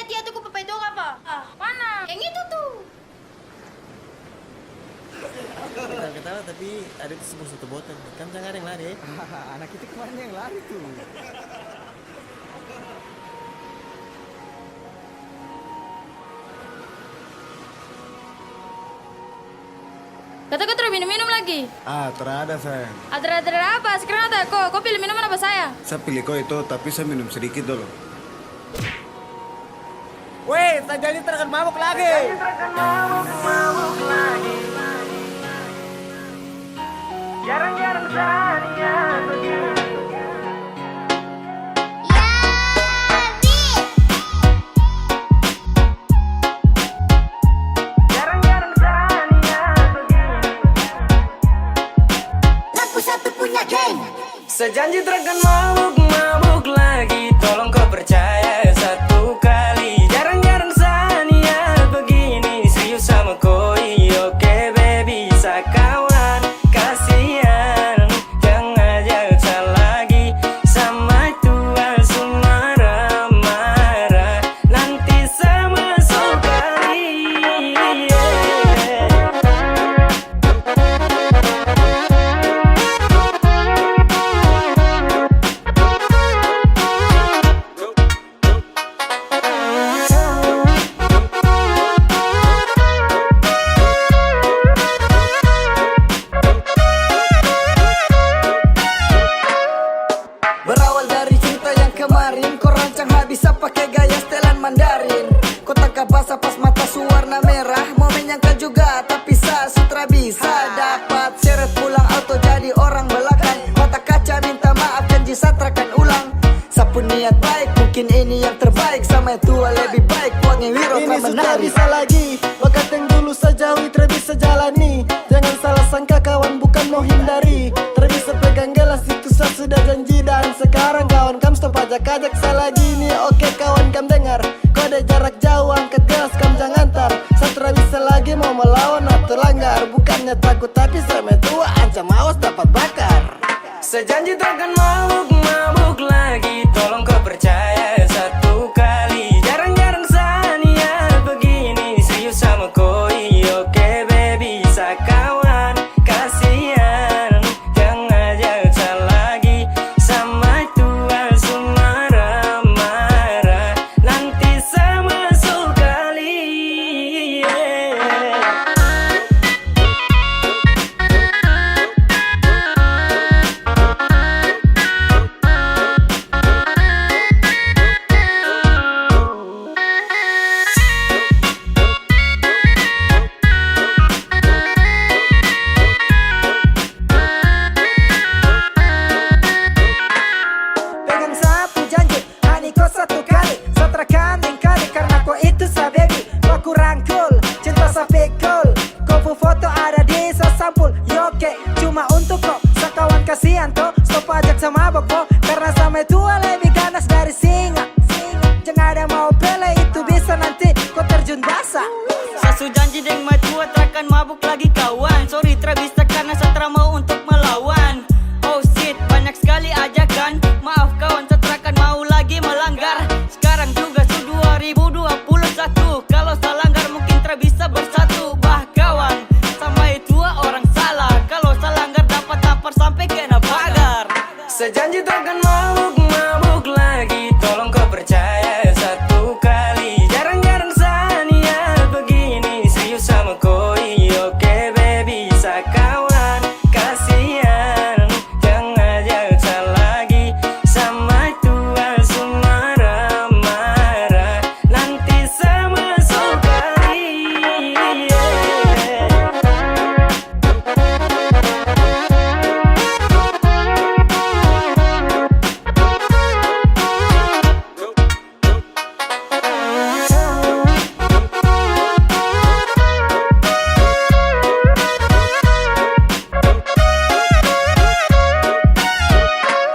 dia tuh ku papai dong apa? Mana? Yang itu tuh. Ketawa-ketawa tapi ada itu semua satu botol. Kan jangan ada yang lari. Anak itu kemarin yang lari tuh. Kata kau terus minum-minum lagi. Terada sayang. Ada apa? Sekarang ada kau pilih minuman apa saya? Saya pilih kau itu, tapi saya minum sedikit dulu. Weh, tak jadi terkan mabuk lagi. Jarang-jarang saya begini. Jarang-jarang saya begini. Lagu satu punya geng. Sejanji terkan mabuk lagi. Tolong kau percaya satu kali. Jarang-jarang saya begini. Serius sama koi, oke baby, sakawan. Kasihan, jangan jaksa lagi. Sama tua marah-marah. Nanti sama sekali. Berawal dari cinta yang kemarin, kau rancang habis pakai gaya setelan Mandarin. Kau tangkap basah pas mata suwarna merah. Mau menyangka juga tapi sutra bisa dapat seret pulang auto jadi orang belakang. Mata kaca minta maaf janji satrakan ulang. Sapu niat baik mungkin ini yang terbaik. Sama tua lebih baik wangi wiro Ini sudah menari. bisa lagi. Bakat yang dulu sejauh bisa jalani. Jangan salah sangka kawan bukan mau hindari. Terbisa pegang gelas itu saya sudah janji. Dan sekarang kawan kam stop ajak-ajak salah gini. Oke kawan kam dengar. Kode jarak jauh angkat gelas kam jangan tar. Saya bisa lagi mau melawan atau langgar. Bukannya takut tapi sama tua ancam awas dapat bakar. Sejanji takkan mabuk lagi. Tolong kau percaya satu kali. Jarang-jarang saya begini. Serius sama koi, oke baby, sakawan. Kasihan, jangan jaksa lagi. Sama tua marah-marah. Nanti sama sekali. Pegang sapu janji, hani kau satu kali. Satrakan ingkari karena kau itu sa baby. Kau ku rangkul, cinta sa pikul. Kau pu foto ada di sa sampul. Yoke, cuma untuk kau. Sakawan kasihan toh, stop ajak sama boko. Karena sama tua lebih ganas dari singa. Jangan ada mau pele itu bisa nanti kau terjun basah. Sasu janji deng mai tua terakan mabuk lagi kawan. Sorry bisa karena satra mau untuk melawan. Oh shit banyak sekali ajakan. Maaf kawan setrakan mau lagi melanggar. Sekarang juga su 2021. Kalau salanggar mungkin bisa bersatu. Bah kawan sama tua orang salah. Kalau salanggar dapat tampar sampai kena pagar. Sejanji takkan mabuk lagi. Tolong kau percaya satu kali. Jarang-jarang saya begini. Serius sama koi, oke baby, sakawan. Kasihan, jangan jaksa lagi. Sama tua marah-marah. Nanti sama sekali.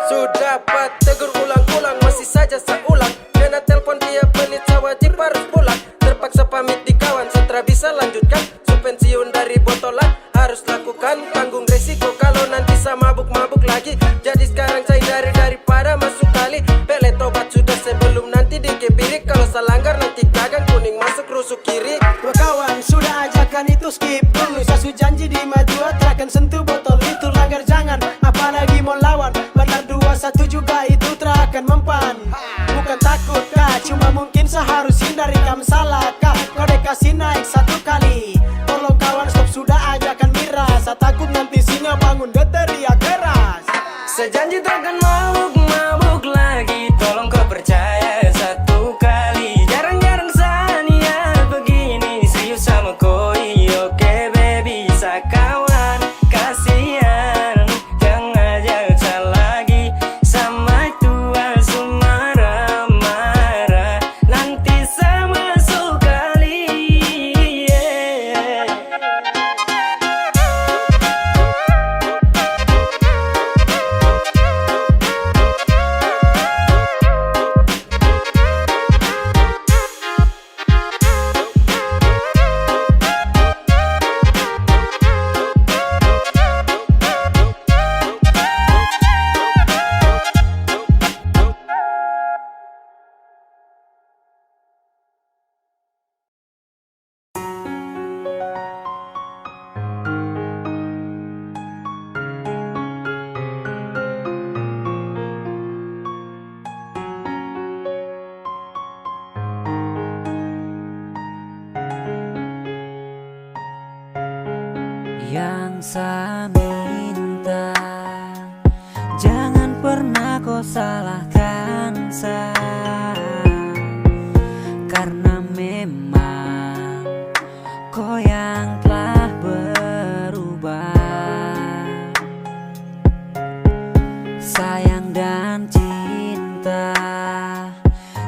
Sudah dapat tegur ulang-ulang masih saja seulang. Kena telepon dia pelit wajib harus pulang. Terpaksa pamit di kawan setelah bisa lanjutkan. Su pensiun dari botolan harus lakukan. Tanggung resiko kalau nanti sama mabuk-mabuk lagi. Jadi sekarang saya daripada masuk kali. Pele tobat sudah sebelum nanti dikepirik. Kalau dosa langgar nanti gagang kuning masuk rusuk kiri. Dua kawan sudah ajakan itu skip dulu. Sasu janji di maju akan sentuh botol itu langgar jangan. Apalagi mau lawan benar 2-1 juga itu terakan mempan. Bukan takut kah, cuma mungkin seharus hindari kam salah kah. Kau dikasih naik 1 kali. Tolong kawan stop sudah ajakan miras. Saya takut nanti singa bangun dia teriak keras. Sejanji takkan mabuk lagi. Tolong kau percaya 1 kali. Jarang-jarang sania begini. Serius sama koi. Oke baby sakawan. Kasihan jangan ajak lagi. Sama tua marah-marah. Nanti sama sekali. Yang saya minta, jangan pernah kau salahkan saya, karena memang kau yang telah berubah. Sayang dan cinta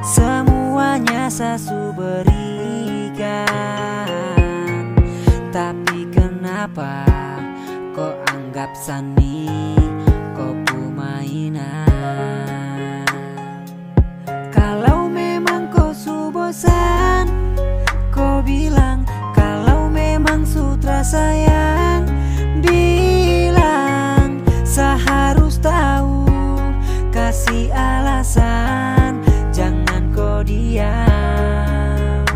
semuanya saya berikan, tapi kenapa kau anggap sani kau mainan? Kalau memang kau bosan, kau bilang. Kalau memang sutra sayang, bilang. Saya harus tahu, kasih alasan, jangan kau diam.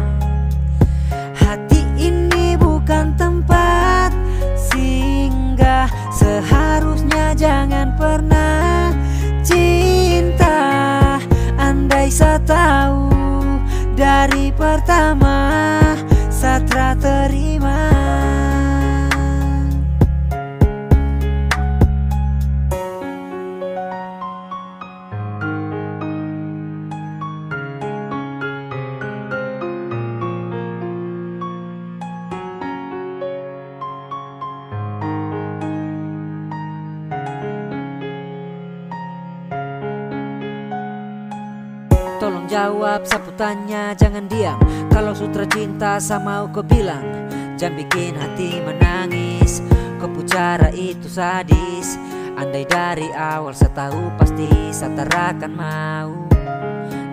Hati ini bukan tempat singgah, seharusnya jangan pernah cinta. Andai saya tahu dari pertama, saya terima. Tolong jawab sapu tanya, jangan diam. Kalau sutra cinta sama kau bilang. Jangan bikin hati menangis, kau pucara itu sadis. Andai dari awal saya tahu pasti saya tak akan mau.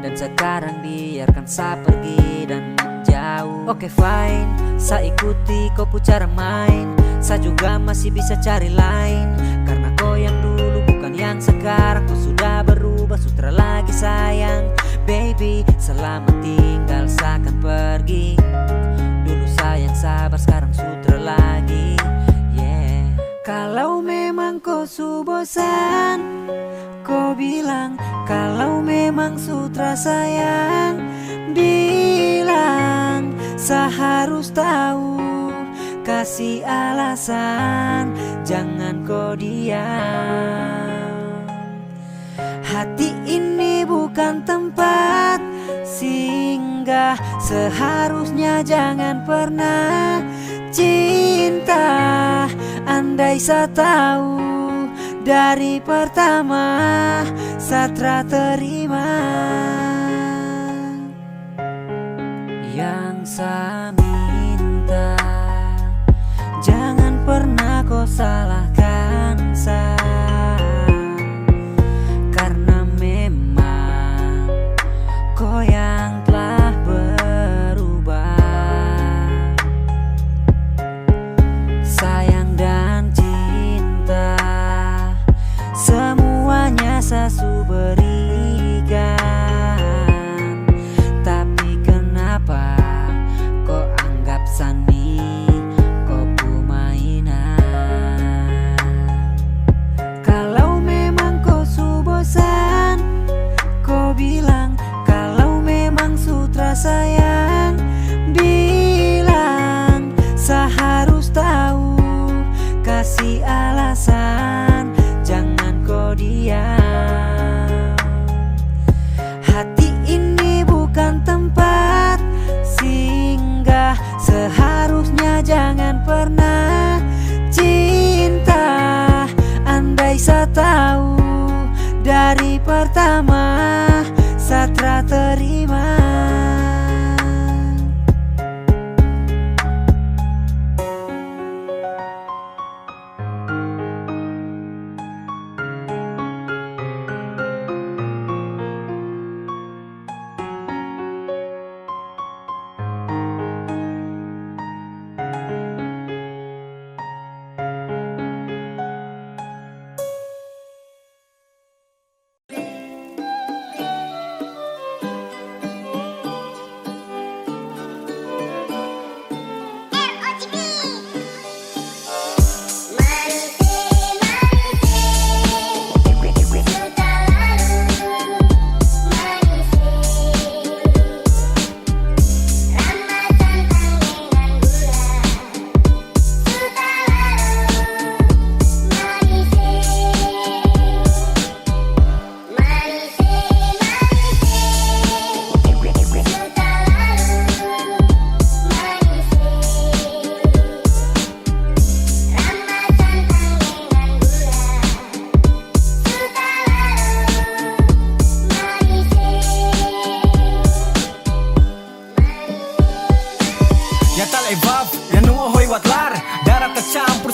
Dan sekarang biarkan saya pergi dan menjauh. Oke fine, saya ikuti kau pucara main. Saya juga masih bisa cari lain, karena kau yang dulu bukan yang sekarang. Kau sudah berubah, sutra lagi sayang. Baby, selamat tinggal, saya akan pergi. Dulu sayang sabar, sekarang sutra lagi. Yeah. Kalau memang kau bosan, kau bilang. Kalau memang sutra sayang, bilang. Saya harus tahu, kasih alasan, jangan kau diam. Hati ini bukan tempat singgah, seharusnya jangan pernah cinta. Andai saya tahu dari pertama, saya terima. Yang saya minta, jangan pernah kau salahkan saya, karena memang kau yang telah berubah. Sayang dan cinta semuanya saya berikan, tapi cari alasan, jangan kau diam. Hati ini bukan tempat singgah, seharusnya jangan pernah cinta. Andai saya tahu dari pertama, Satra terima.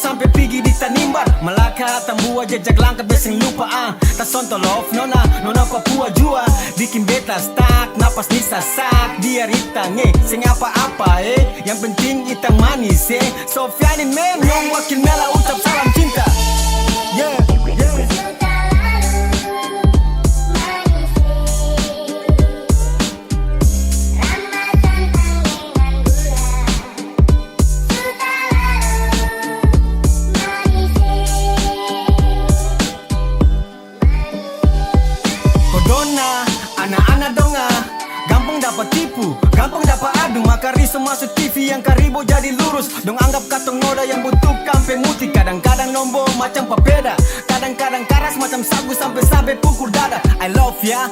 Sampai pigi di tanimbar Malaka tambua jejak langkah besing lupa Tak sontolof nona Papua jua Bikin beta stuck napas ni sasak Dia ritang sing apa-apa Yang penting itang manis Sofianin men Nyong wakil mela ucap salam cinta. Yeah, yeah. Anak-anak donga gampang dapat tipu, gampang dapat adu. Maka riso masuk TV yang karibo jadi lurus. Dong anggap katong noda yang butuh kampe muti. Kadang-kadang nombo macam papeda, kadang-kadang karas macam sagu sampai pukul dada. I love ya,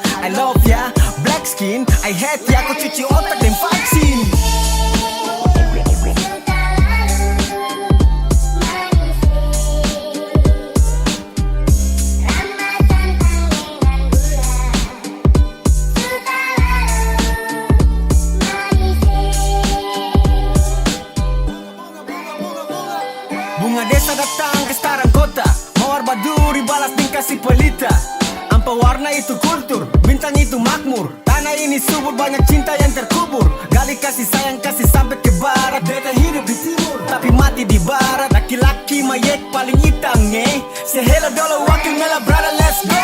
black skin. I hate ya, aku cuci otak dan vaksin. Bunga desa datang ke sekarang kota, mawar baduri balas din kasih pelita. Ampa warna itu kultur, bintang itu makmur. Tanah ini subur, banyak cinta yang terkubur. Gali kasih sayang, kasih sampai ke barat. Beta hidup di timur, tapi mati di barat. Laki-laki mayek paling hitam Say hello dolo wakil mela brother, let's go.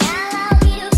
Kalau hidup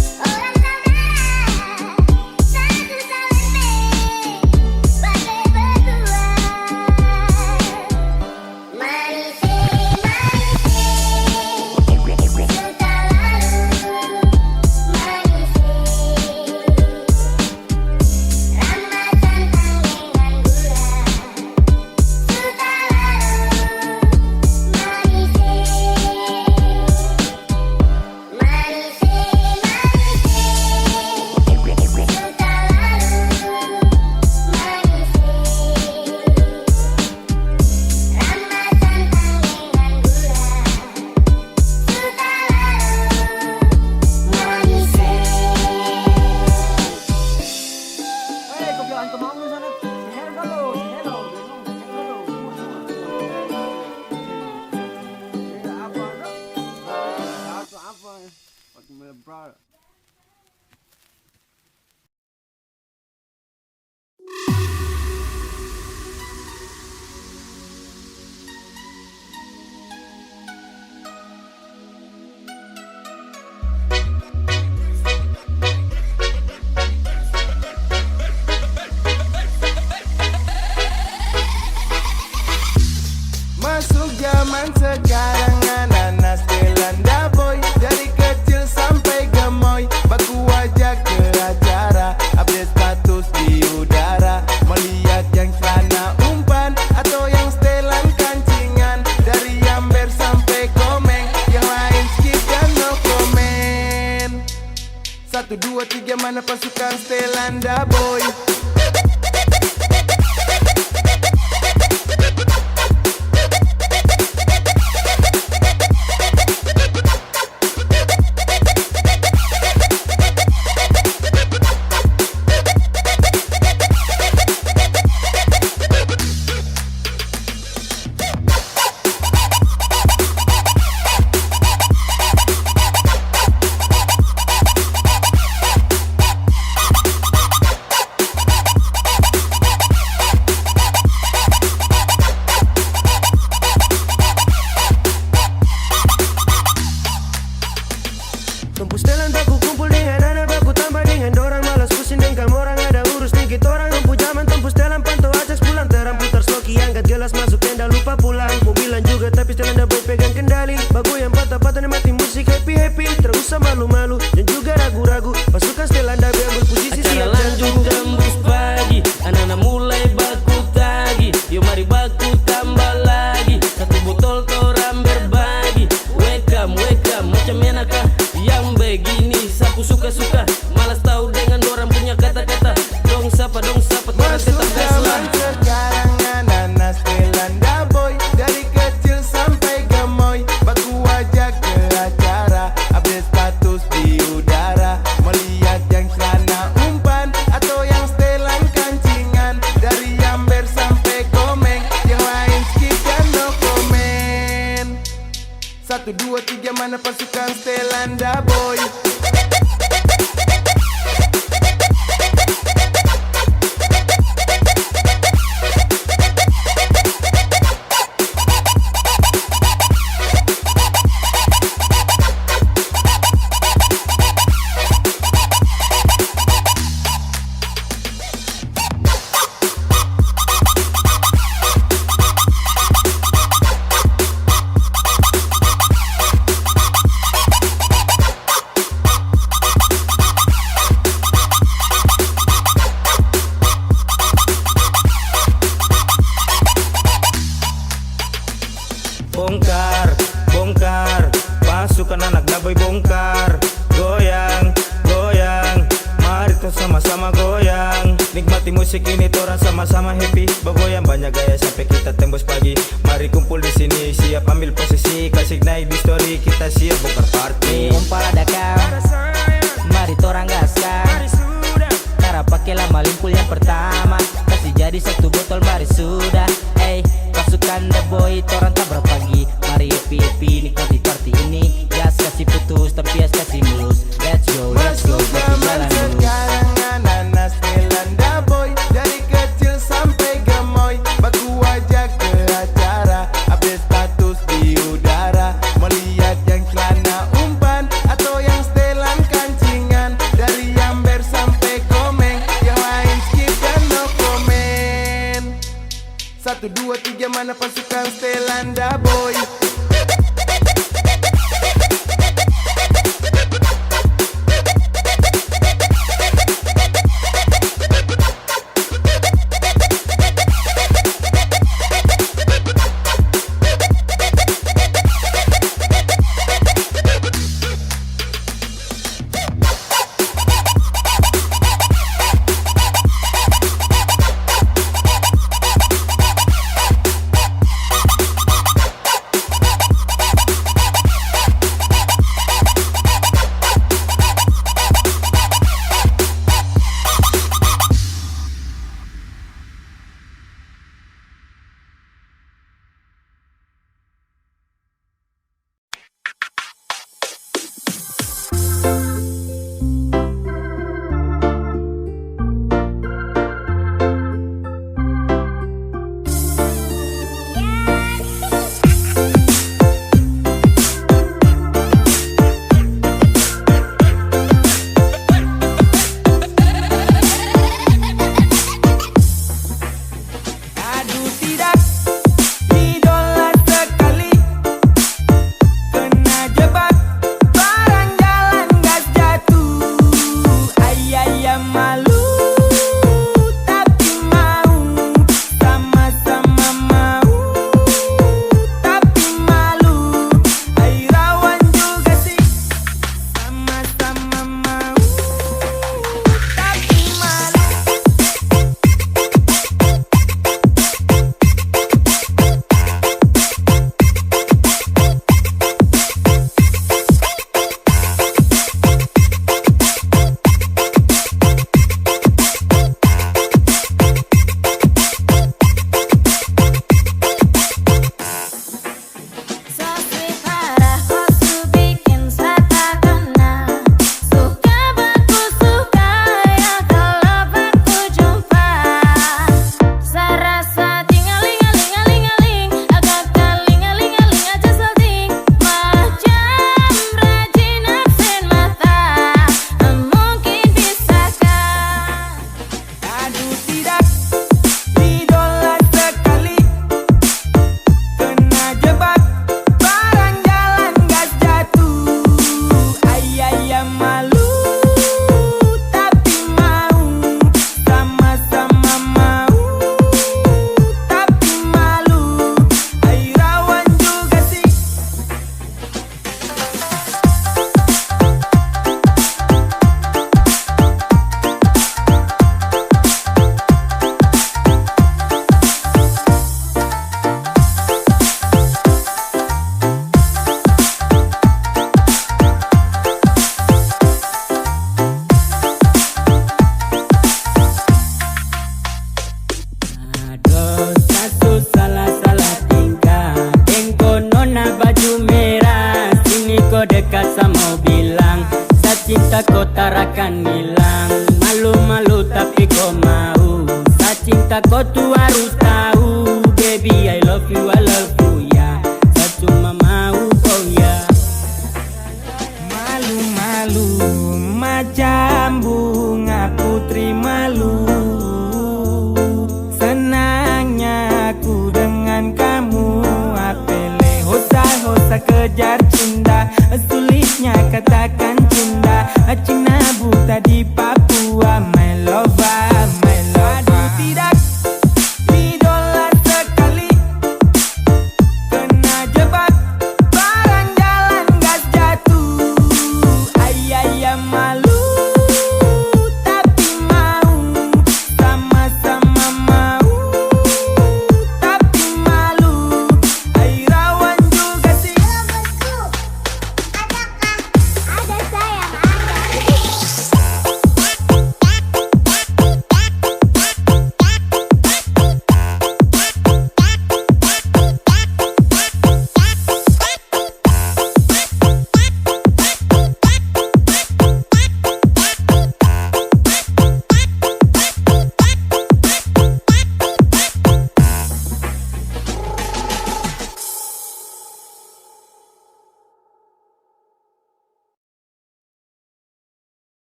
zaman sekarang anak-anak Stelanda boy. Dari kecil sampai gemoy, baku wajah ke acara, update status di udara. Melihat yang celana umpan atau yang setelan kancingan, dari Amber sampai Komeng, yang lain skip dan no comment. 1, 2, 3 mana pasukan Stelanda boy. Tumpu setelan baku kumpul dengan anak baku tambah dengan dorang, malas pusing dengan orang, ada urus dikit orang. Tumpu zaman tumpu setelan pantau ajak pulang, terang putar sloki angkat gelas masuk tenda lupa pulang. Mobilan juga tapi setelan dah boy pegang kendali, bagu yang patah-patah mati musik happy-happy, terus sama malu-malu dan juga ragu-ragu. Pasukan setelan dah ambil posisi siap lanjut tembus pagi, anak-anak mulai baku tagi. Yuk mari baku tambah lagi, 1 botol toram berbagi. Welcome, welcome, macam enakah yang begini? Sapu suka-suka, malas tahu dengan orang punya kata-kata. Dong sapa, orang tetap gaslah. Sekarang anak-anak Stelanda boy. Dari kecil sampai gemoy, baku wajah ke acara, update status di udara. Melihat yang celana umpan atau yang setelan kancingan, dari Amber sampai Komeng, yang lain skip dan no comment. 1, 2, 3 mana pasukan Stelanda boy. Bongkar, bongkar, pasukan anak daboy bongkar. Goyang, goyang, mari tuh sama-sama goyang. Nikmati musik ini torang sama-sama happy. Bergoyang banyak gaya sampai kita tembus pagi. Mari kumpul di sini, siap ambil posisi, kasih naik di story, kita siap bongkar party. Kumpul ada kau, mari torang gaskan. Cara pakai lama limpul yang pertama, kasih jadi 1 botol mari sudah. Pasukan the boy, torang tabrak pagi. Mari happy-happy, nikmati party ini. Gas kasih putus, tapi gas kasih mulus. Let's go, berarti jalan dulu. Sekarang anak-anak Stelanda boy. Dari kecil sampai gemoy, baku wajah ke acara, update status di udara. Melihat yang celana umpan atau yang setelan kancingan, dari Amber sampai Komeng, yang lain skip dan no comment. 1, 2, 3 mana pasukan Stelanda boy.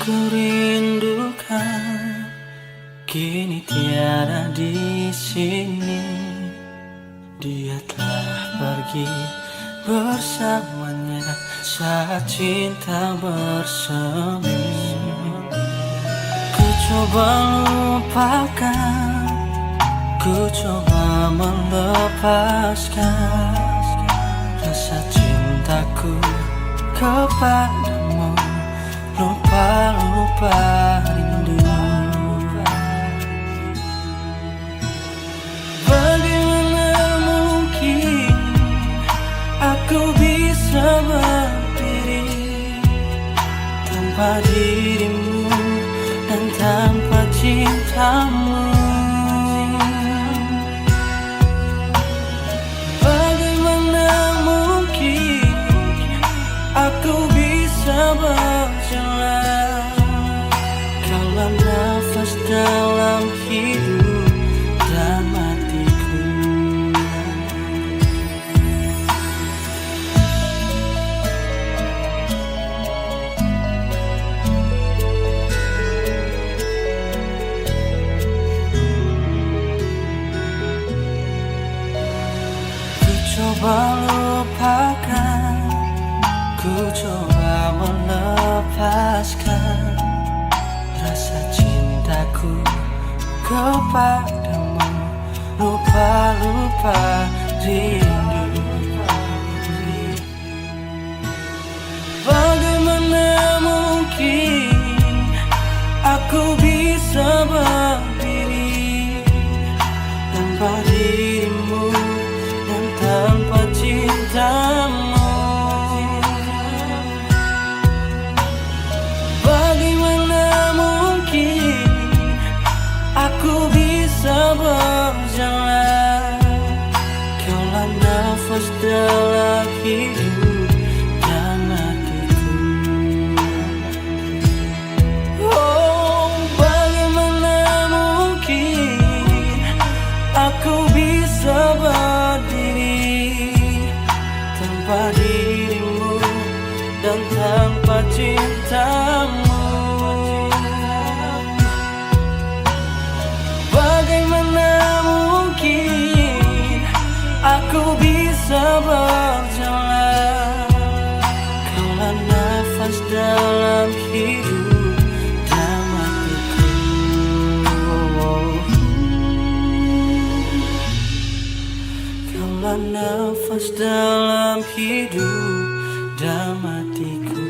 ku rindukan kini tiada di sini. Dia telah pergi bersamanya saat cinta bersemi. Ku coba lupakan, ku coba melepaskan rasa cintaku kepadamu. Lupa-lupa rindu. Bagaimana mungkin aku bisa berdiri tanpa dirimu dan tanpa cintamu? Bagaimana mungkin aku bisa berjalan kalau nafas dalam hidup dan matiku? Ku coba lupakan, ku coba melepaskan rasa cintaku kepadamu. Lupa-lupa rindu. Bagaimana mungkin aku bisa berdiri tanpa dirimu dan tanpa cintamu? Aku bisa berjalan kaulah nafas dalam hidup dan matiku. Oh, bagaimana mungkin aku bisa berdiri tanpa dirimu dan tanpa cintamu? Bagaimana mungkin aku bisa berjalan kaulah nafas dalam hidup dan matiku? Kaulah nafas dalam hidup dan matiku.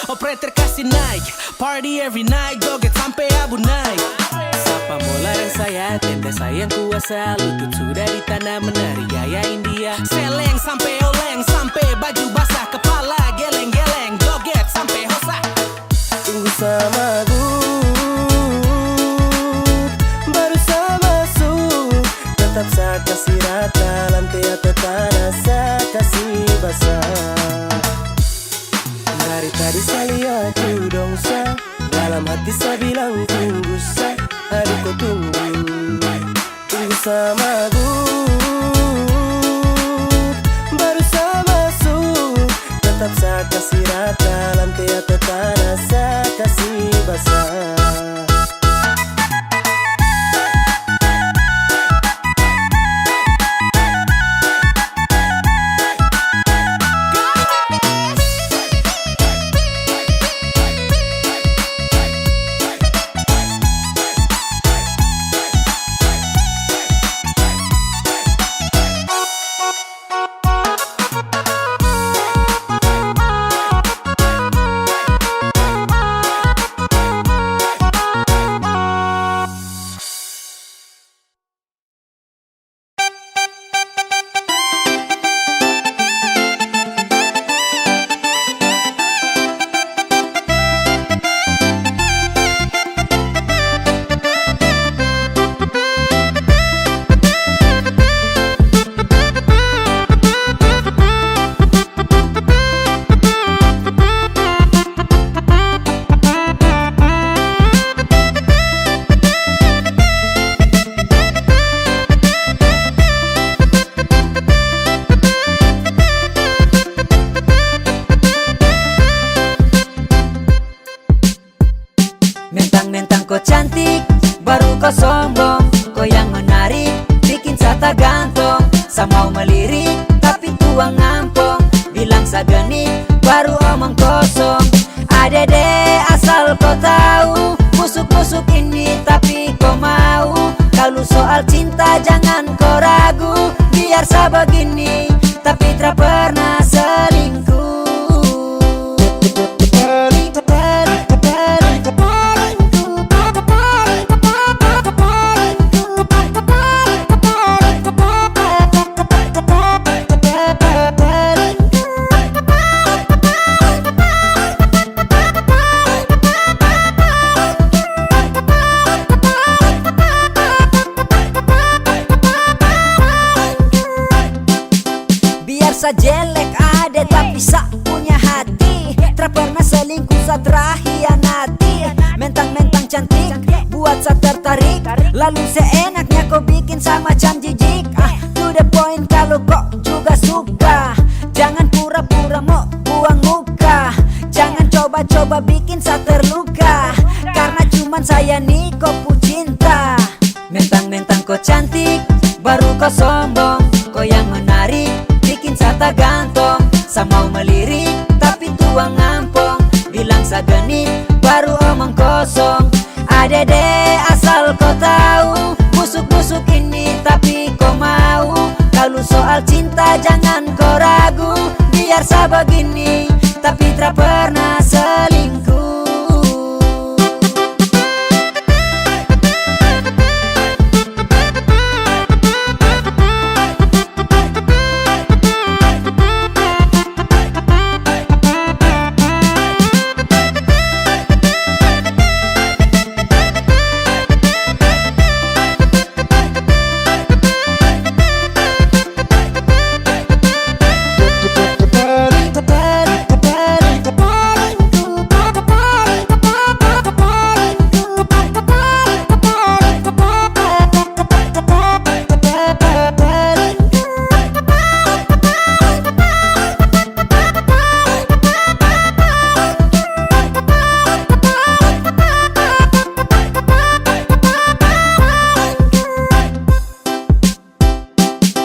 Operator kasih naik, party every night, joget sampai abu naik. Sapa bola dan saya, tenda sayang kuasa. Lutut sudah di tanah menari gaya India. Seleng sampai oleng, sampai baju basah, kepala geleng-geleng, joget sampai hosak. Tunggu sama baru sama masuk. Tetap saya kasih rata, lantai atau tanah saya kasih basah. Dari tadi saya lihat dong sa, dalam hati saya bilang tunggu sa, aduh kau tunggu. Tunggu sama baru saya masuk. Tetap saya kasih rata, lantai atau tanah saya kasih basah. Mentang-mentang kau cantik, baru kau sombong. Kau yang menarik, bikin saya gantung. Saya mau melirik, tapi tuang ngampong. Bilang saya genit, baru omong kosong. Adede asal kau tahu, musuk-musuk ini tapi kau mau. Kalau soal cinta jangan kau ragu. Biar saya begini, tapi tak pernah selingkuh. Sa jelek ada tapi sa punya hati. Tak pernah selingkuh, sa terhianati. Mentang-mentang cantik, buat sa tertarik. Lalu seenaknya kau bikin sa macam jijik. To the point kalau kau juga suka. Jangan pura-pura mau buang muka. Jangan coba-coba bikin sa terluka. Karena cuman saya nih kau pu cinta. Mentang-mentang kau cantik, baru kau sombong. Kau yang menarik, bikin saya gantung. Saya mau melirik, tapi tuang ngampong. Bilang saya genit, baru omong kosong. Adede asal kau tahu, musuk-musuk ini tapi kau mau. Kalau soal cinta jangan kau ragu. Biar saya begini, tapi tak pernah selingkuh.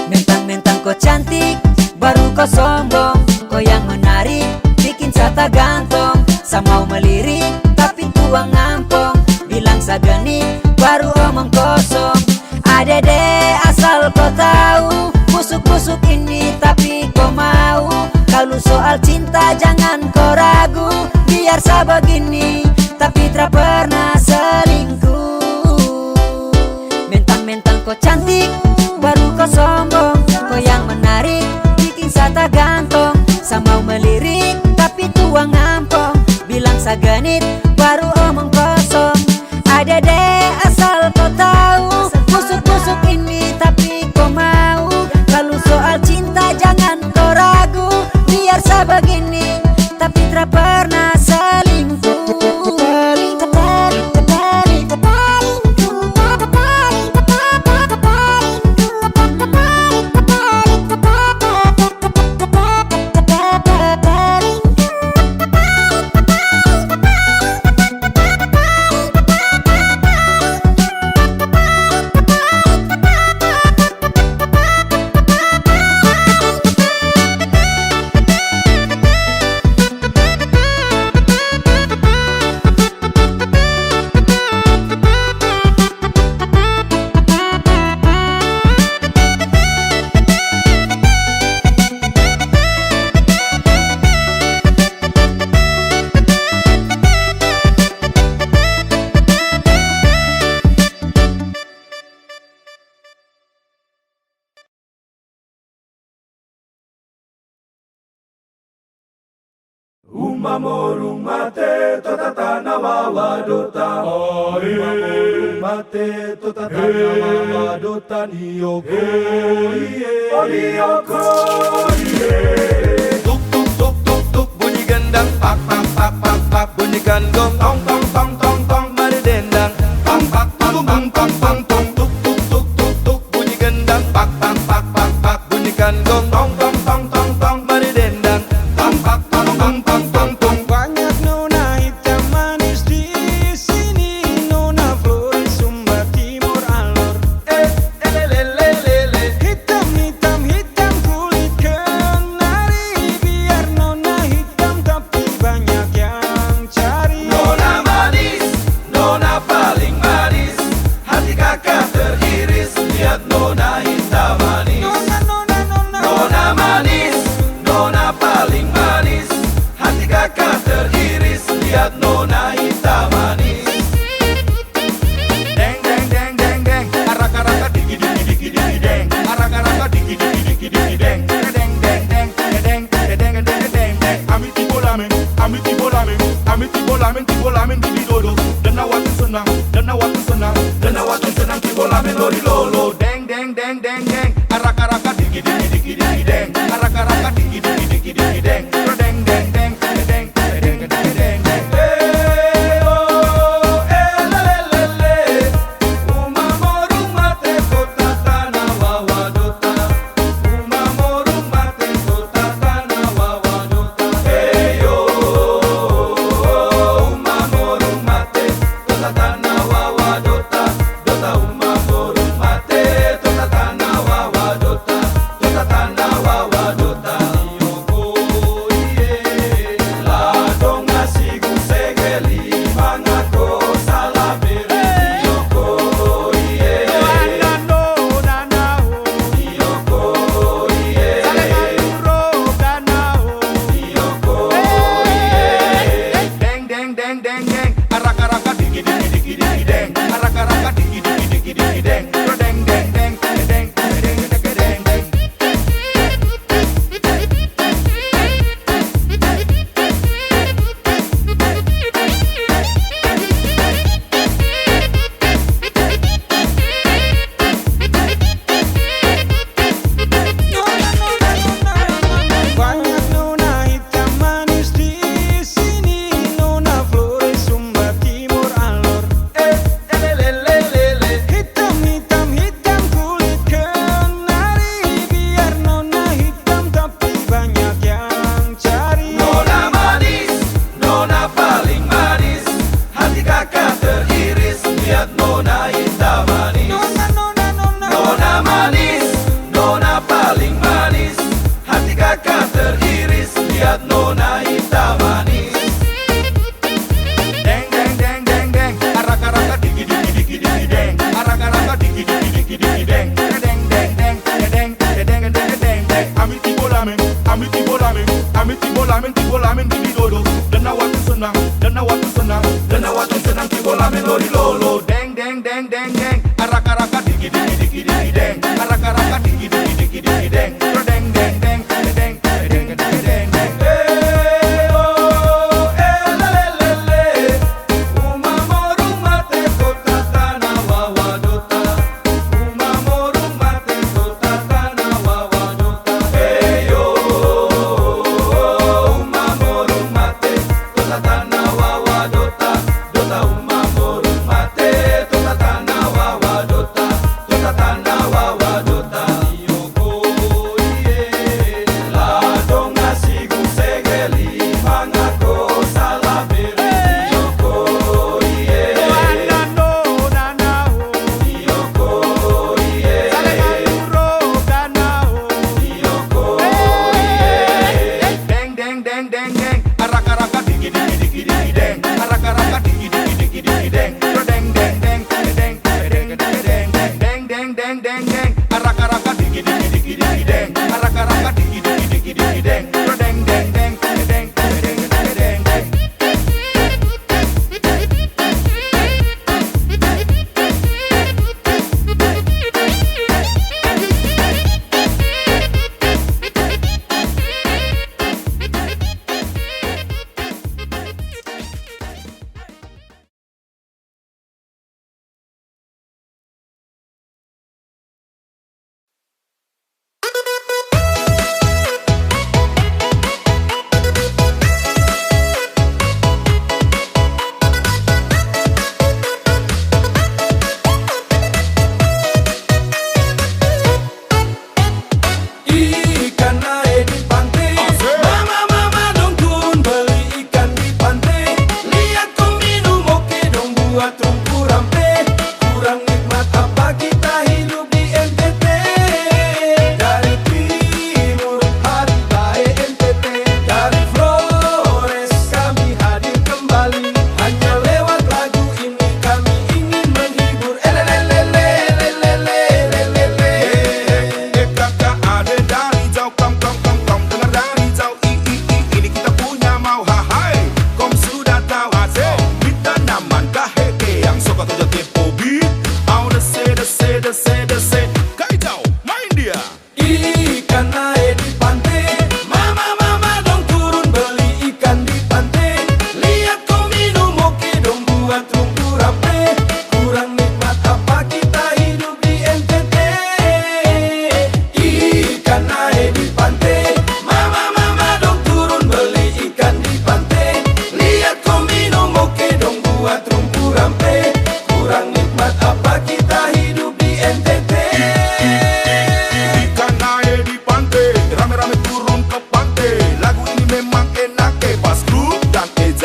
Mentang-mentang kau cantik, baru kau sombong. Kau yang menarik, bikin saya gantung. Saya mau melirik, tapi tuang ngampong. Bilang saya genit, baru omong kosong. Adede asal kau tahu, musuk-musuk ini tapi kau mau. Kalau soal cinta jangan kau ragu. ngampong, bilang sagenit baru omong kosong. Ada deh asal kau tahu, busuk-busuk ini tapi kau mau. Kalau soal cinta jangan kau ragu, biar sebegini tapi tak pernah selingkuh. Umamorung mate totatana wawadota. Umamorung mate totatana wawadota. Niyoko niyoko Tuk tuk tuk tuk tuk bunyi gendang, pak pak pak pak pak bunyikan gong, tong tong tong tong tong mari dendang, pak pak pak pak pak pak tong, tuk tuk tuk tuk tuk bunyi gendang, pak pak pak pak pak bunyikan gong, tong tong tong tong tong mari dendang, pak pak pak pak pak pak tong. Banyak nona hitam manis di sini, nona Flores Sumba Timur Alor. Lele hitam hitam hitam kulit kenari, biar nona hitam tapi banyak yang cari. Nona manis, nona paling manis, hati kakak teriris lihat nona hitam manis. Nona manis, nona paling manis, hati kakak teriris lihat nona hitam manis. Deng deng deng deng deng, araka araka digi digi digi digi deng, araka araka digi digi digi digi deng, deng deng deng deng deng deng deng deng. Amiti bolamen tibo lamen didi dodo. Dan awatu senang tibo lamen lori lolo. Deng deng deng deng deng, araka araka digi digi digi digi deng, araka araka digi digi digi digi deng, deng deng deng deng deng deng deng deng. Umamorung mate totatana wawadota. Umamorung mate totatana wawadota. Heyo umamorung mate totatana wawadota. Dota umamorung mate totatana wawadota. Totatana wawadota. Yoko iye ladong asigu segeli mangako salaberi. Yoko iye Yoko iye Yoko iye. Deng deng deng deng deng, araka araka digi digi digi digi deng, araka araka digi digi digi digi deng, deng deng deng deng deng deng deng. Banyak nona hitam manis di sini, nona Flores Sumba Timur Alor. Hitam hitam hitam kulit kenari, biar nona hitam tapi banyak yang cari. Nona manis, nona paling manis, hati kakak teriris lihat nona hitam manis. Nona manis, nona paling manis, hati kakak teriris lihat nona hitam manis. Deng deng deng deng deng, araka araka digi digi digi digi deng, araka araka digi digi digi digi deng, deng deng deng deng deng deng deng. Amiti bolamen tibo lamen didi dodo. Dan awatu senang tibo lamen lori lolo. Deng deng deng deng deng, araka araka digi digi digi digi deng, araka araka digi digi digi digi deng, deng deng deng deng deng deng deng.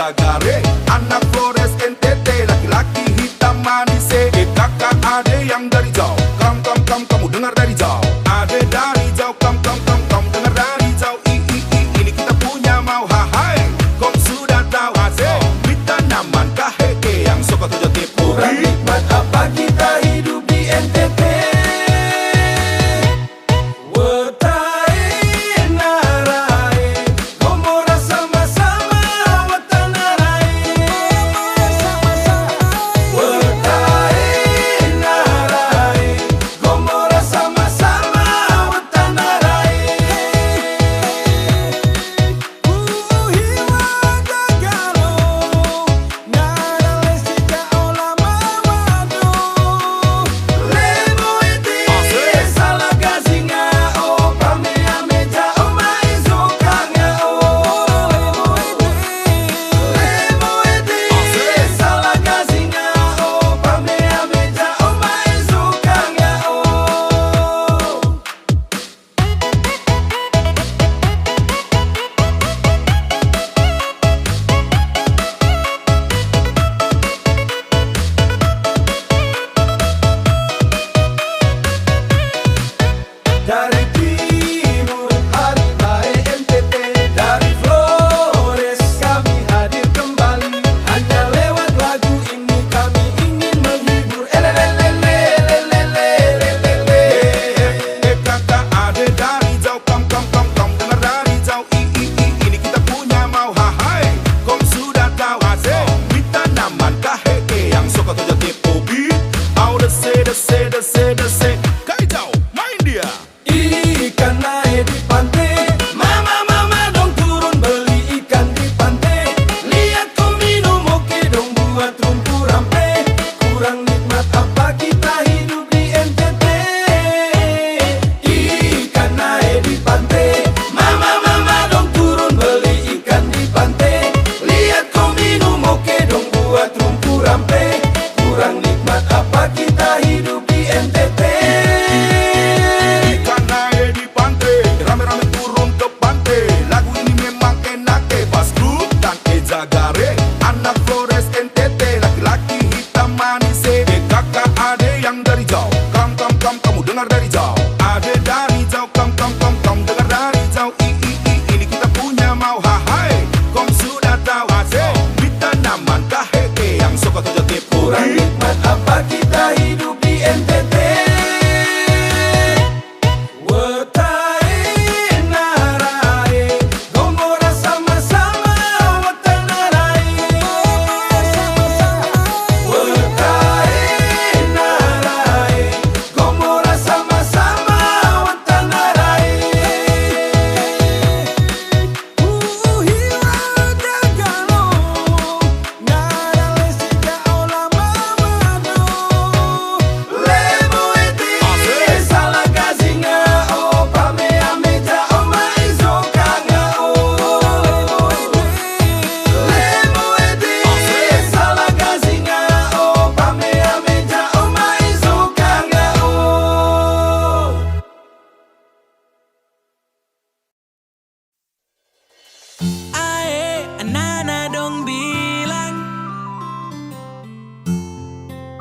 Zagare, anak Flores NTT, laki-laki hitam manis. Kakak ade yang dari jauh, kamu dengar dari jauh. Ade dari jauh, kamu dengar dari jauh. Ini kita punya mau, hai, kau sudah tahu asik. Kita nyaman kaheke yang suka tujuh tipu. Kurang nikmat apa kita hidup di NTT. Dari timur hari baik NTT, dari Flores kami hadir kembali. Hanya lewat lagu ini kami ingin menghibur. Kakak ade dari jauh, kamu dengar dari jauh. Ini kita punya mau, hai, kau sudah tahu asik. Kita nyaman kaheke yang suka tujuh tipu beat. Au dese. Kai jauh, main dia. Ikan naik di pantai, mama dong turun beli ikan di pantai. Lihat kau minum oke dong buat rumput rampe. Kurang nikmat apa kita hidup di NTT. Ikan naik di pantai, mama dong turun beli ikan di pantai. Lihat kau minum oke dong buat rumput rampe. Kurang nikmat apa kita hidup di NTT. Zagare, anak Flores NTT, laki-laki hitam manis. Kakak ade yang dari jauh, kamu dengar dari jauh. Ade dari jauh, kamu dengar dari jauh. Ini kita punya mau, hai, kau sudah tahu asik. Kita nyaman kaheke yang suka tujuh tipu. Kurang nikmat apa kita hidup di NTT.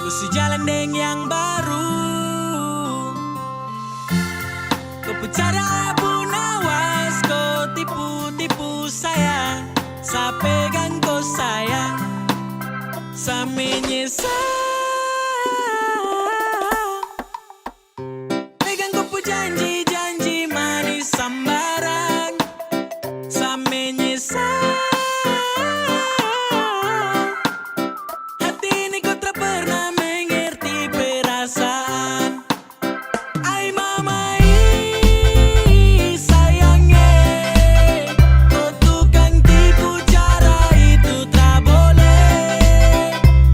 Sejalan deng yang baru, kau bicara abu nawas, kau tipu saya, saya pegang kau sayang, saya menyesal. Pegang kau janji manis sambaran, saya menyesal.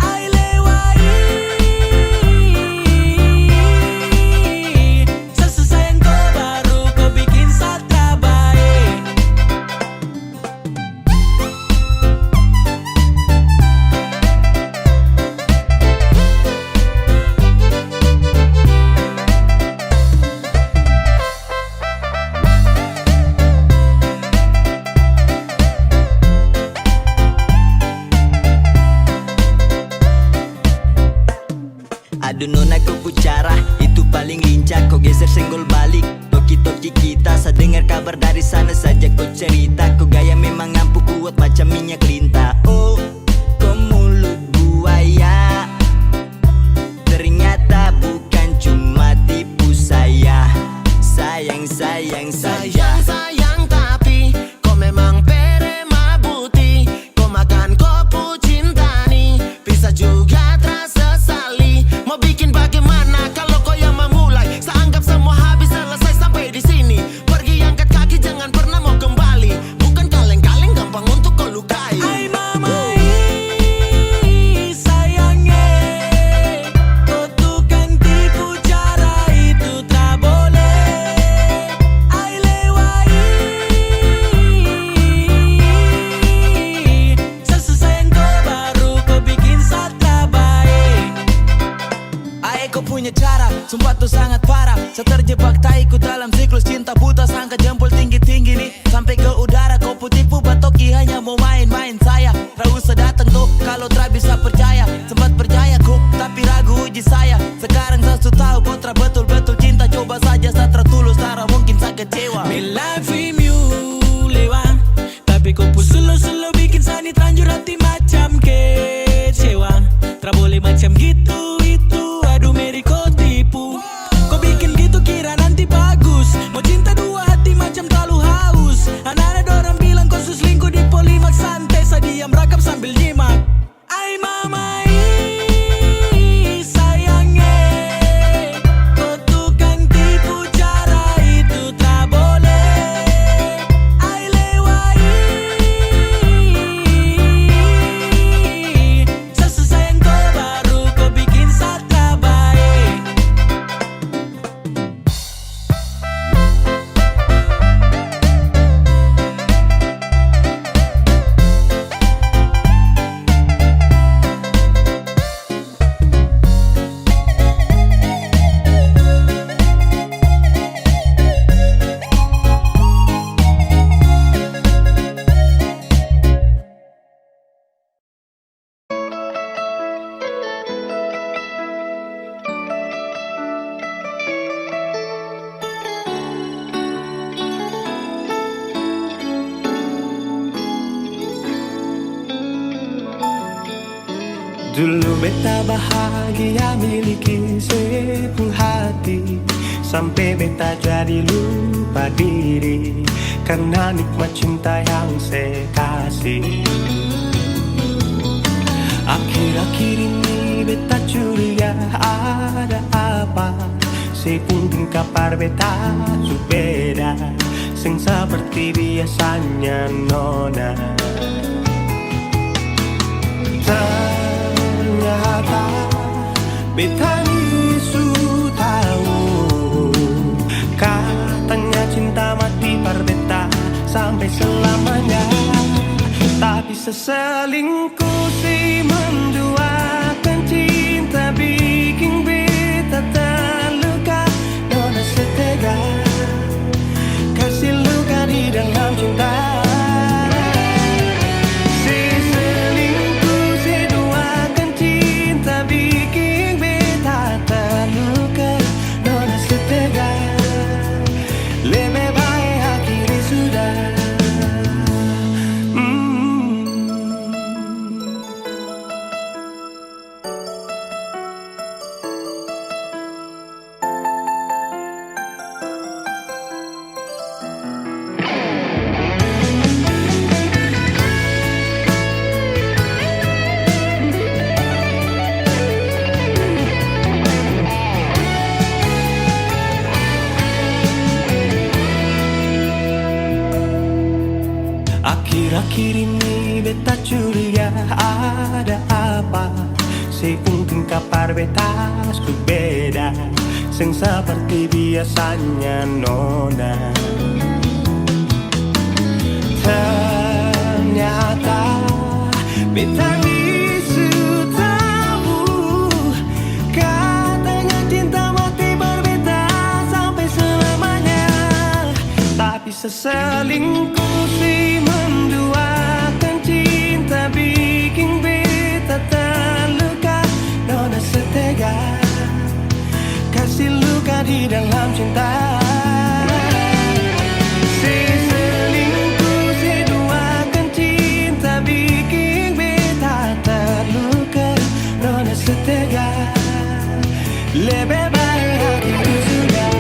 Ay, lewat Aduh nona kau pucara, itu paling lincah. Kau geser senggol balik, toki-toki kita. Saya dengar kabar dari sana saja kau cerita. Kau gaya memang ampuh kuat macam minyak lintah. Oh, kau mulut buaya, ternyata bukan cuma tipu saya. Sayang, sayang saja. Sayang tapi kau memang pere mabuti. Kau makan kopu cinta nih, bisa juga terasa sali. Mau bikin bagaimana kalau kau yang memulai? Saya anggap semua habis selesai sampai di sini. Pergi angkat kaki jangan pernah mau kembali. Bukan kaleng-kaleng gampang untuk kau lukai. Hai mama sayangnya, kau tukang tipu cara itu tak boleh. Ai lewai sesayang kau baru kau bikin satra baik. Ai kau punya cara, sumpah tuh sangat parah. Saya terjebak taiku dalam siklus cinta buta. Sangka jempol tinggi-tinggi nih sampai ke udara. Kau tipu batoki hanya mau main-main saya. Tak usah datang tuh kalau tak bisa percaya. Sempat percaya kok tapi ragu uji saya. Sekarang saya sudah tahu kau tak betul-betul cinta. Coba saja saya tertulus, tak mungkin saya kecewa. Me love you lewat, tapi kau pun selalu bikin saya terlanjur hati macam kecewa. Tak boleh macam gitu itu, aduh Mary kau tipu. Kau bikin gitu kira nanti bagus. Mau cinta dua hati macam terlalu haus. Anak-anak orang bilang kau selingkuh di Polimax. Santai saya diam rakap sambil nyimak. Ai mama sayangnya, kau tukang tipu cara itu tak boleh. Ai lewai sesayang kau baru kau bikin satra baik. Dulu beta bahagia miliki sepenuh hati, sampai beta jadi lupa diri karena nikmat cinta yang saya kasih. Akhir-akhir ini beta curiga ada apa. Saya pun tingkapar beta berbeda, sing seperti biasanya nona. Ternyata beta ni su tahu, katanya cinta mati par beta sampai selamanya. Tapi seselingkuh si menduakan cinta bikin beta terluka. Nona setega kasih luka di dalam cinta. Akhir-akhir ini beta curiga ada apa. Saya pun tingkapar beta berbeda, sing seperti biasanya nona. Ternyata beta bisu tahu, katanya cinta mati berbeda sampai selamanya. Tapi seselingkuh si menduakan cinta bikin beta terluka. Nona setega Lebih baik akhiri sudah.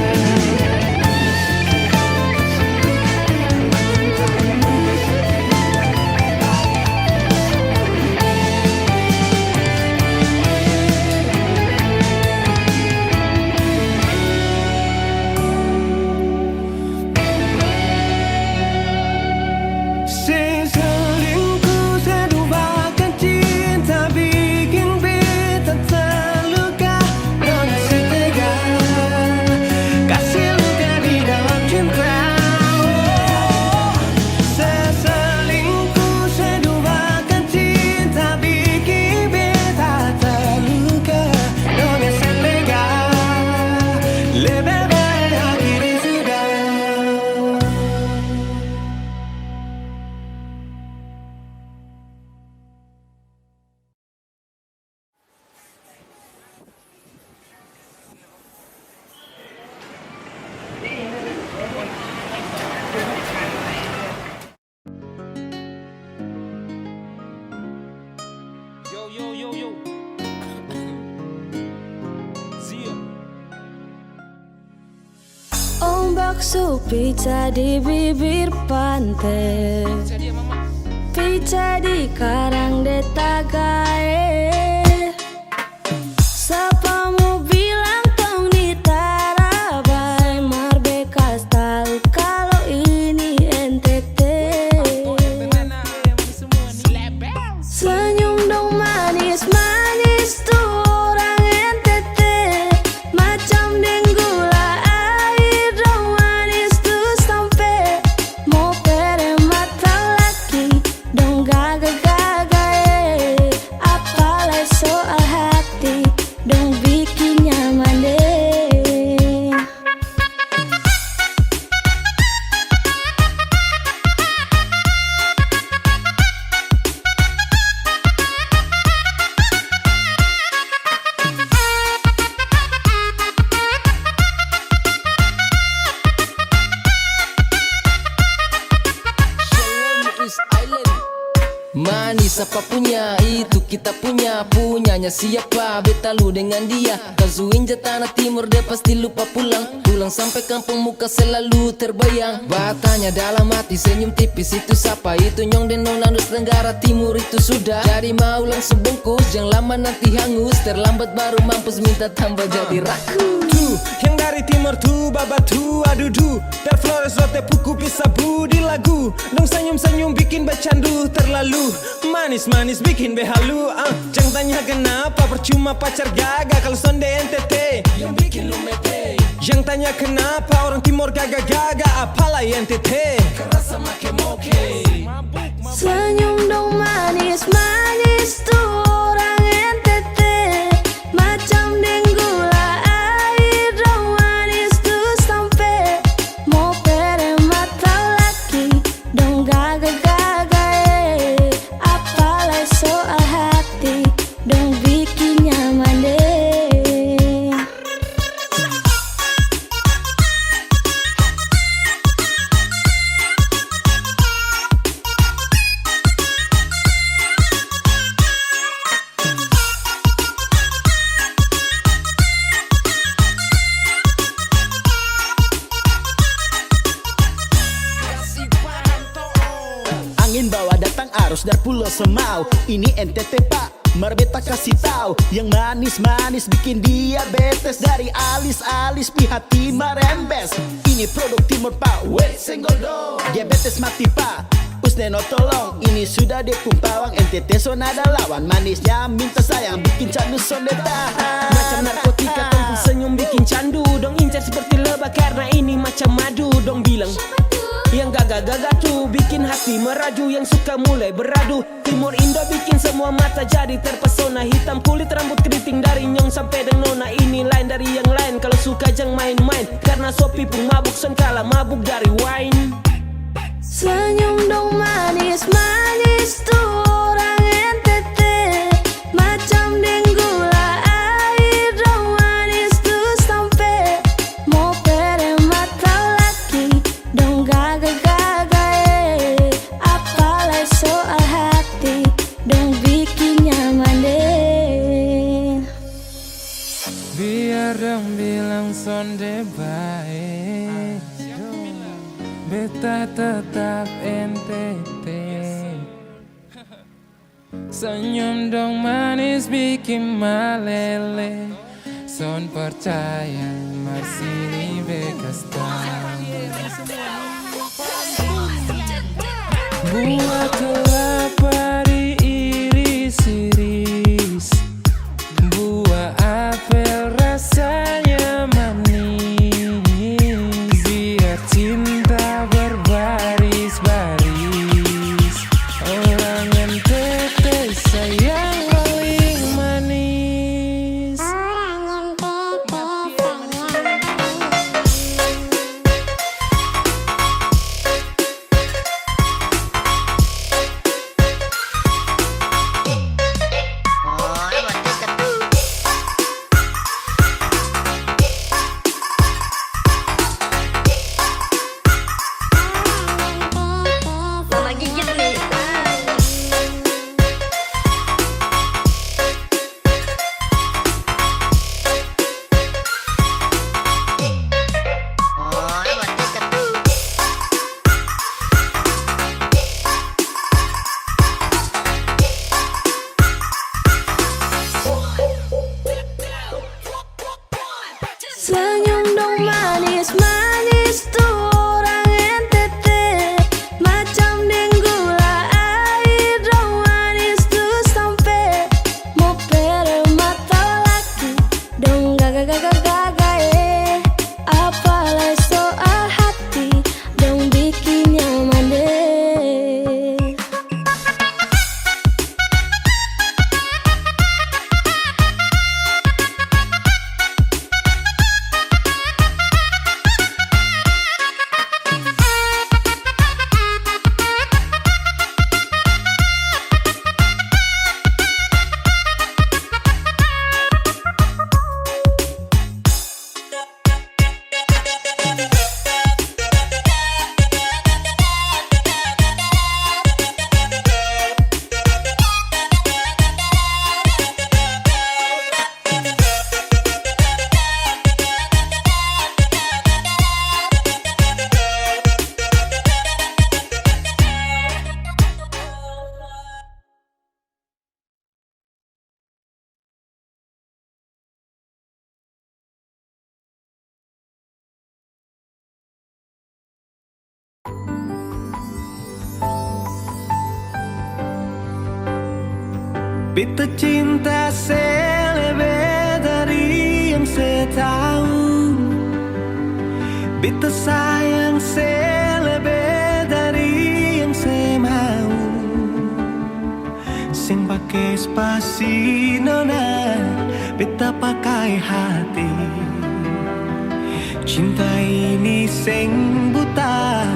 Selingkuh sedubakan cinta bikin beta terluka. Nona si tega kasih luka di dalam cinta. Selingkuh sedubakan cinta bikin beta terluka. Nona si tega lebih baik akhiri sudah. Yo. Zia. Ombak supica di bibir pantai, pica di karang de tagae. Sapamu bilang tong di Tarabai, Marbeka tahu kalau ini NTT. Senyum dong manis-manis tuh orang NTT, macam denggula air dong manis tuh sampai mau pere mata laki dong gaga-gaga apalagi soal hati dong bikin nyaman deh. Manis apa punya, itu kita punya. Punyanya siapa, beta lu dengan dia. Kazuin tanah timur, dia pasti lupa pulang. Pulang sampai kampung muka selalu terbayang. Batanya dalam hati, senyum tipis itu siapa? Itu Nyong dan Nona Nus Tenggara Timur itu sudah. Jadi mau langsung bungkus, yang lama nanti hangus. Terlambat baru mampus, minta tambah jadi raku. Tuh, yang dari timur tuh babatu adudu. Per Flores rote puku pisabu di lagu. Dong senyum-senyum bikin bercandu terlalu. Manis-manis bikin behalu. Jangan tanya kenapa, percuma pacar gagal kalau sonde NTT yang bikin lu mete. Jangan tanya kenapa orang timur gagal-gagal, apalagi NTT kerasa make moke. Senyum dong manis-manis tuh orang NTT, macam denggula air dong manis tuh sampai mau pere mata laki dong gaga-gaga apalagi soal hati dong bikin nyaman deh. Angin bawa datang arus dari Pulau Semau. Ini NTT pak, Marbeta kasih tahu. Yang manis-manis bikin diabetes. Dari alis-alis pi hati merembes. Ini produk timur pak, wait senggol dong. Diabetes mati pak, Usneno tolong. Ini sudah depung pawang, NTT sonada lawan. Manisnya minta sayang, bikin candu sondeta. Macam narkotika, tongkol senyum bikin candu. Dong incar seperti lebah karena ini macam madu. Dong bilang yang gagal-gagal tuh bikin hati meraju. Yang suka mulai beradu. Timur Indo bikin semua mata jadi terpesona. Hitam kulit rambut keriting dari Nyong sampai dengan Nona. Ini lain dari yang lain, kalau suka jangan main-main. Karena sopi pun mabuk, son kalah mabuk dari wine. Senyum dong manis-manis tuh orang NTT, macam denggula air dong manis tuh sampai mau pere mata laki dong gaga-gaga apalagi soal hati dong bikin nyaman deh. Biar dong bilang sonde baik, beta tetap NTT. Senyum dong manis bikin malele, son percaya Marsini bekas buah kelapa diiris-iris, buah apel rasanya manis, biar cinta berbaris-baris, orang NTT sayang paling manis. Mama gigit nih. Senyum dong manis-manis tuh orang NTT, macam denggula air dong manis tuh sampai mau pere mata laki dong gaga-gaga-gaga apalagi soal hati dong bikin nyaman deh. Beta cinta selebih dari yang saya tahu, beta sayang selebih dari yang saya mau. Sing pakai spasi nona, beta pakai hati. Cinta ini sing buta,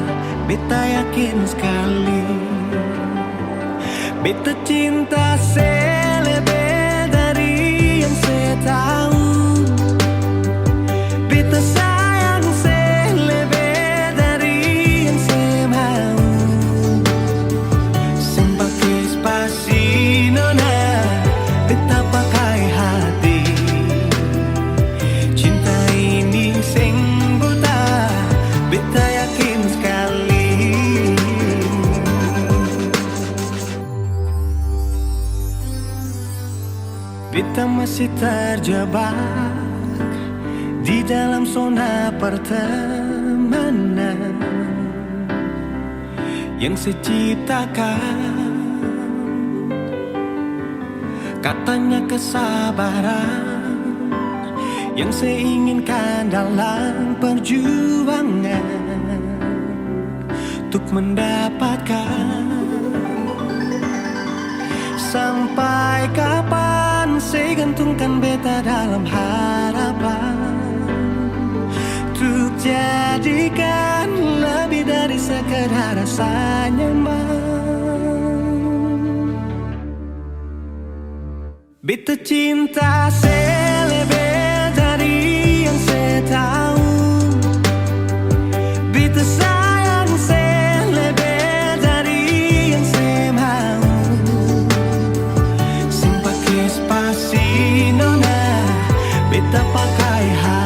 beta yakin sekali. Beta cinta selebih dari yang saya tahu, beta sayang selebih dari yang saya mau. Sing pakai spasi nona, beta pakai hati. Cinta ini sing buta, beta yakin sekali. Beta masih terjebak di dalam zona pertemanan yang saya ciptakan. Katanya kesabaran yang saya inginkan dalam perjuangan untuk mendapatkan. Sampai kapan saya gantungkan beta dalam harapan untuk jadikan lebih dari sekedar rasa nyaman. Beta cinta selebih dari yang saya tahu, beta sayang selebih dari yang saya mau. Sing pakai spasi nona, beta pakai hati.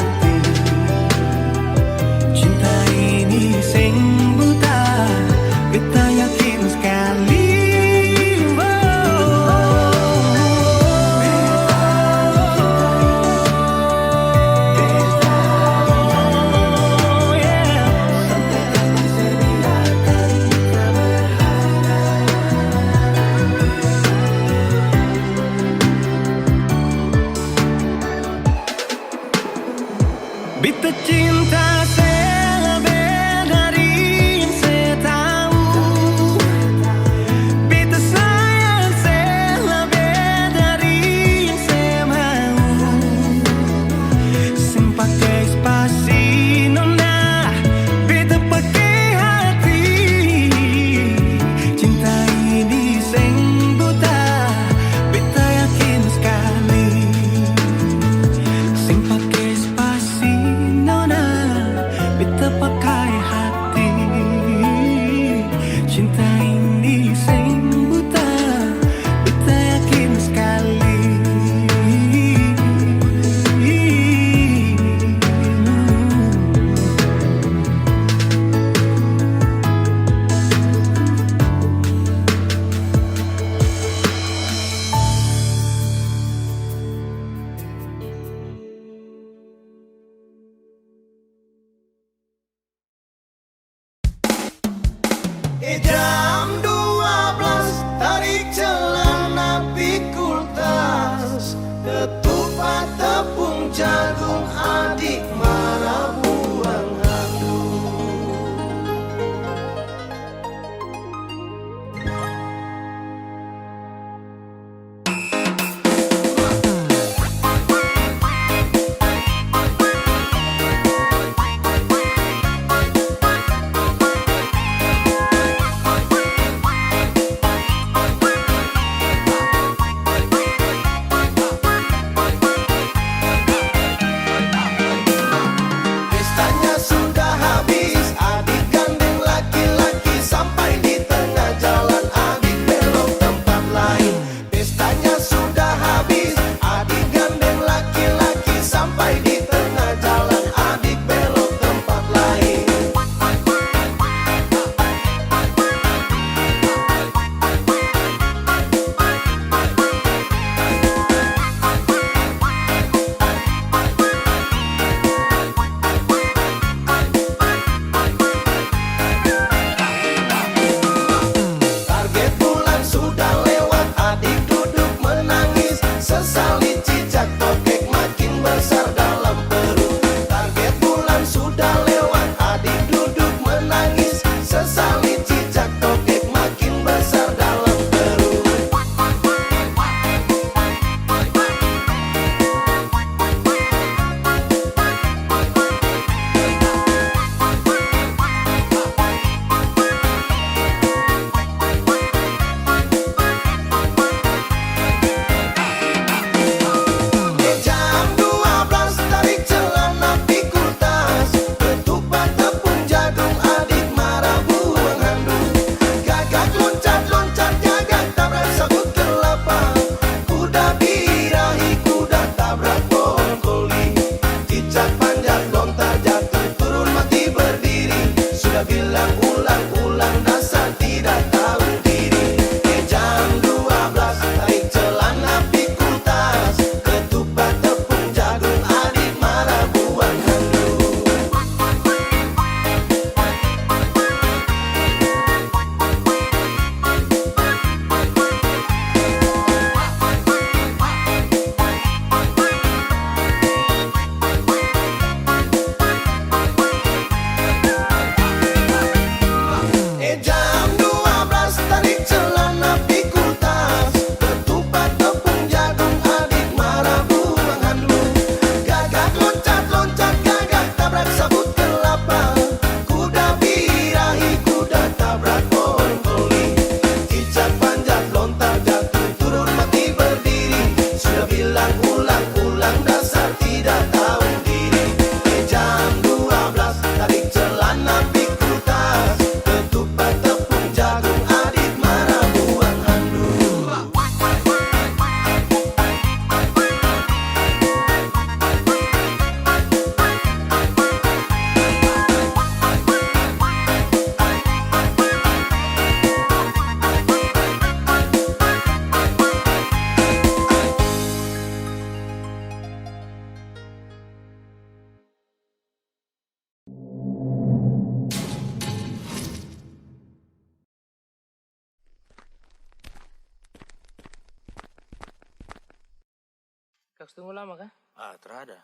Kaks tunggu lama kah? Ah, terada.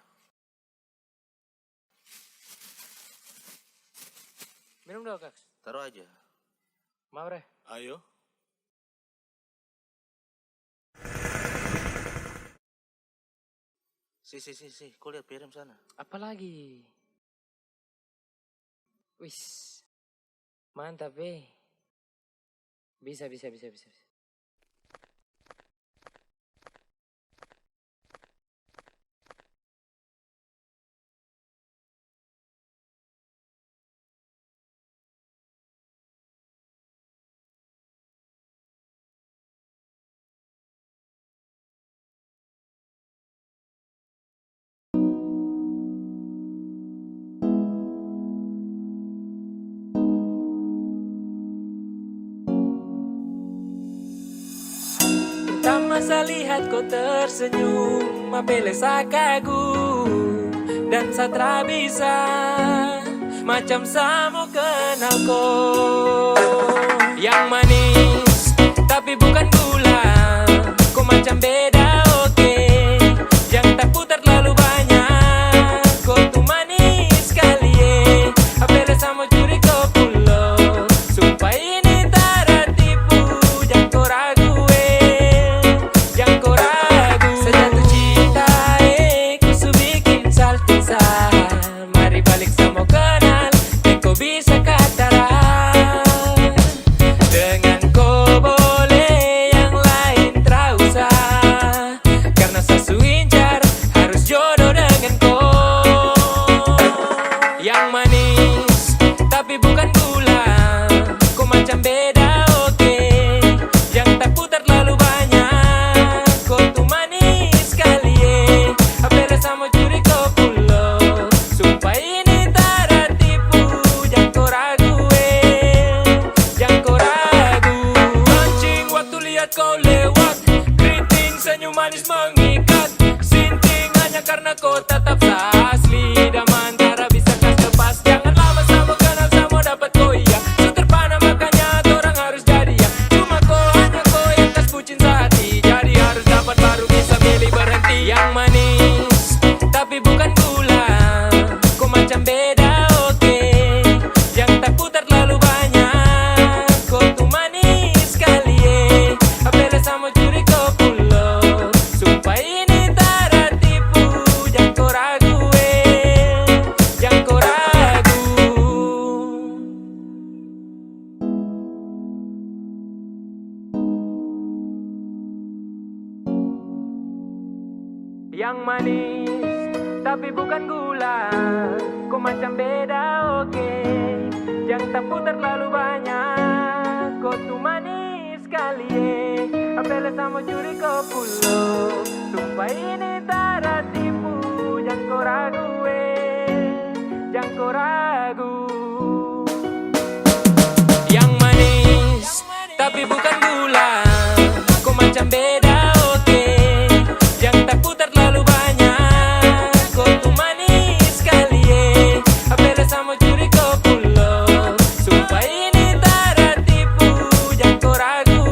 Minum dulu Kaks. Taruh aja. Mau Re? Ayo. Si, kau lihat piring sana. Apa lagi? Wis. Mantap Bisa. Tak masa lihat kau tersenyum, apele kagum dan satra bisa macam samo kenal kau. Yang manis tapi bukan gula, kau macam beda oke. Yang tak putar terlalu banyak, kau tuh manis sekali apele samo curi kau pulo. Sumpah ini tak tipu, jangan kau ragu. Mari balik sama kenal, kau bisa kataran. Dengan kau boleh yang lain terusah, karena sasu incar harus jodoh dengan kau. Yang manis tapi bukan gula, kau macam beda oke. Yang tak putar terlalu banyak, kau tuh manis sekali apele sama curi kau pulo. Sumpah ini tak tipu, jangan kau ragu jangan kau ragu. Mancing waktu lihat kau lewat, keriting senyum manis mengikat. Sinting hanya karena kau tetap asli, dan antara bisa kas lepas. Jangan lama sama kenal sama dapat kau iya. So terpana makanya orang harus jadi ya. Cuma hanya kau yang kas bucin sehati, jadi harus dapat baru bisa milih berhenti. Yang manis tapi bukan gula, kau macam beda oke. Yang tak putar terlalu banyak, kau tuh manis sekali apele sama curi kau pulo. Sumpah ini tak tipu, jangan kau ragu jangan kau ragu. Yang manis tapi bukan gula, kau macam beda oke. Yang tak putar terlalu banyak, kau tuh manis sekali apele sama curi kau pulo. Sumpah ini tak tipu, jangan kau ragu jangan kau ragu. Yang manis tapi bukan gula, kau macam beda oke. Yang tak putar terlalu banyak, kau tuh manis sekali apele sama curi kau pulo. Sumpah ini tak tipu, jangan kau ragu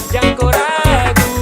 jangan kau ragu.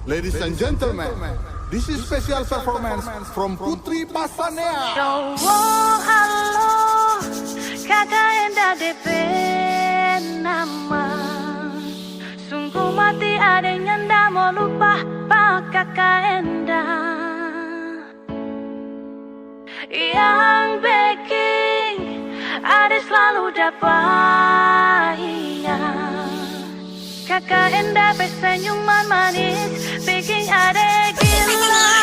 Ladies and gentlemen, this is special performance from Putri Pasanea. Cowok halo, kakak Enda DP nama. Sungguh mati ada yang ndak mau lupa pak kakak Enda. Yang baking ada selalu dapat ingat. Kakak Enda bersenyuman manis bikin ada gila.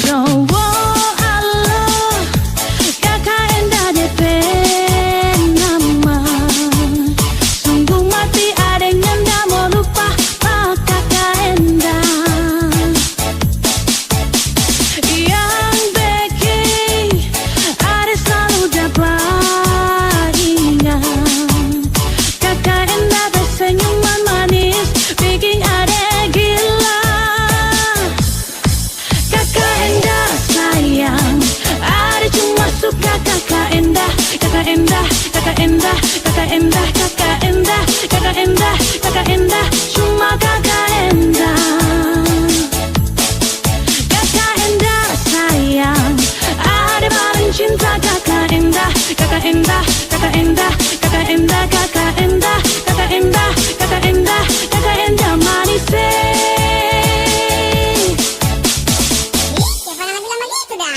Cowok halo, kakak Enda DP nama. Sungguh mati ada yang ndak mau lupa pak kakak Enda. Yang baking ada selalu dapat ingat. Kakak Enda bersenyuman manis bikin ada gila. Kakak Enda sayang, ada cuma suka kakak Enda. Kakak Enda, kakak Enda, kakak Enda, kakak Enda, kakak Enda, kakak Enda, cuma kakak Enda. Kakak Enda sayang, ada paling cinta kakak Enda. Kakak Enda, kakak Enda, kakak Enda, kakak Enda, kakak Enda, kakak Enda, kakak Enda manis. Siapa yang bilang begitu dah?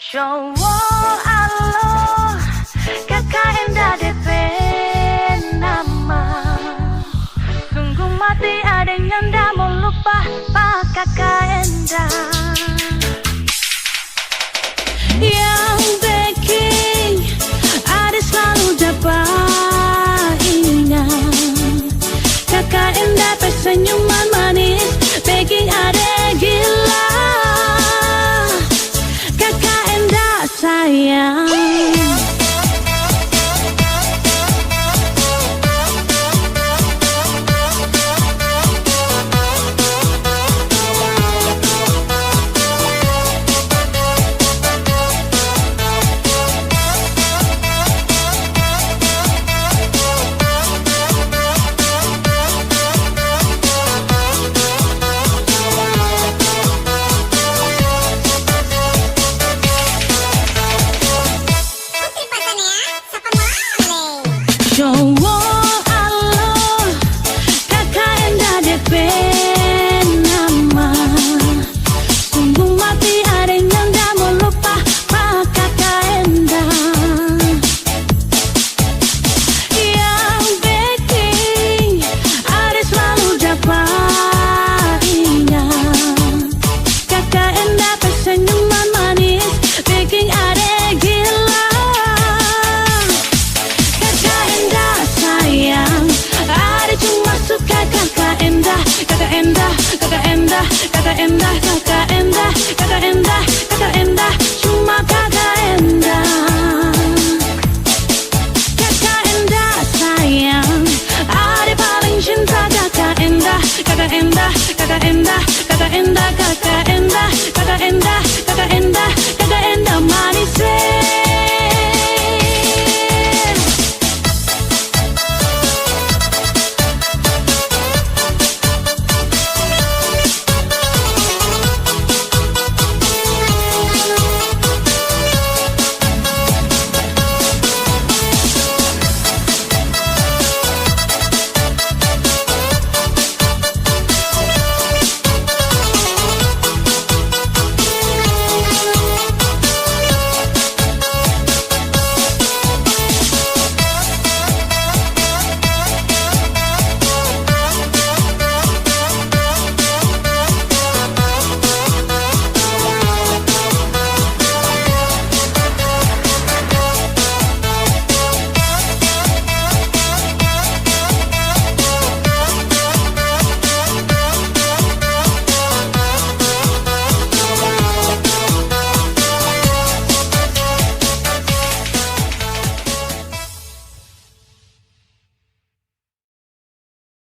Cowok halo, kakak Enda DP nama. Sungguh mati ada yang ndak mau lupa pak kakak Enda. Yang baking ada selalu dapat ingat. Kakak Enda bersenyuman manis bikin ada gila. Kakak Enda sayang. Cowok halo, kakak Enda DP nama. Sungguh mati ada yang ndak mau lupa pak kakak Enda. Yang baking ada selalu dapat ingat. Kakak Enda bersenyuman manis bikin ada gila. Kakak Enda sayang, ada cuma suka kakak Enda. Kakak Enda, kakak Enda, kakak Enda, kakak Enda, kakak Enda, kakak Enda, cuma kakak Enda. Kakak Enda sayang, ada paling cinta kakak Enda. Kakak Enda, kakak Enda, kakak Enda, kakak Enda, kakak